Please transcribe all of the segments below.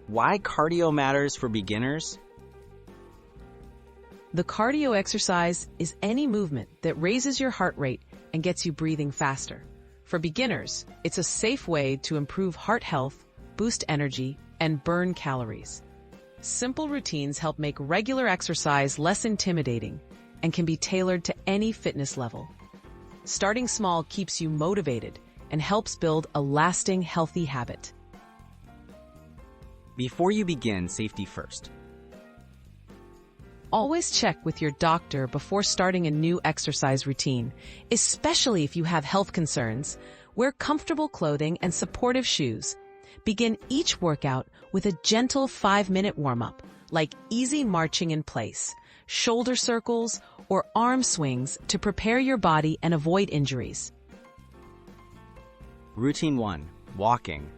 Why cardio matters for beginners? The cardio exercise is any movement that raises your heart rate and gets you breathing faster. For beginners, it's a safe way to improve heart health, boost energy, and burn calories. Simple routines help make regular exercise less intimidating and can be tailored to any fitness level. Starting small keeps you motivated and helps build a lasting, healthy habit. Before you begin, safety first. Always check with your doctor before starting a new exercise routine, especially if you have health concerns. Wear comfortable clothing and supportive shoes. Begin each workout with a gentle 5-minute warm-up, like easy marching in place, shoulder circles, or arm swings to prepare your body and avoid injuries. Routine 1. Walking.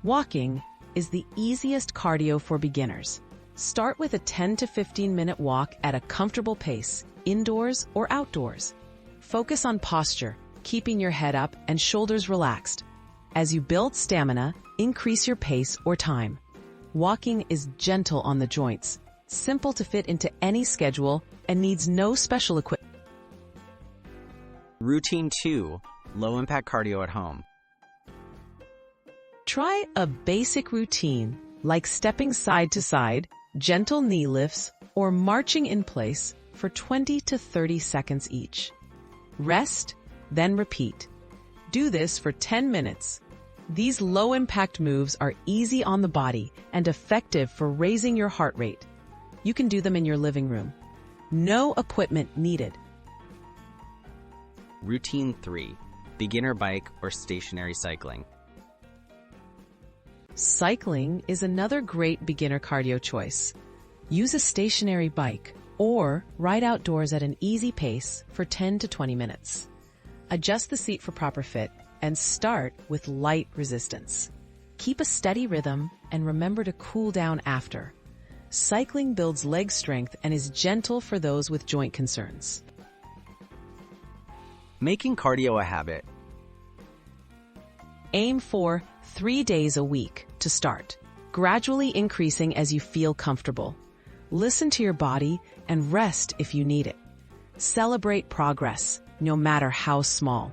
Walking is the easiest cardio for beginners. Start with a 10 to 15-minute walk at a comfortable pace, indoors or outdoors. Focus on posture, keeping your head up and shoulders relaxed. As you build stamina, increase your pace or time. Walking is gentle on the joints, simple to fit into any schedule, and needs no special equipment. Routine 2. Low-impact cardio at home. Try a basic routine like stepping side to side, gentle knee lifts, or marching in place for 20 to 30 seconds each. Rest, then repeat. Do this for 10 minutes. These low-impact moves are easy on the body and effective for raising your heart rate. You can do them in your living room. No equipment needed. Routine 3. Beginner bike or stationary cycling. Cycling is another great beginner cardio choice. Use a stationary bike or ride outdoors at an easy pace for 10 to 20 minutes. Adjust the seat for proper fit and start with light resistance. Keep a steady rhythm and remember to cool down after. Cycling builds leg strength and is gentle for those with joint concerns. Making cardio a habit. Aim for 3 days a week to start, gradually increasing as you feel comfortable. Listen to your body and rest if you need it. Celebrate progress, no matter how small.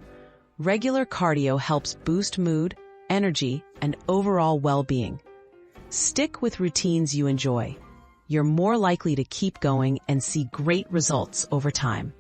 Regular cardio helps boost mood, energy, and overall well-being. Stick with routines you enjoy. You're more likely to keep going and see great results over time.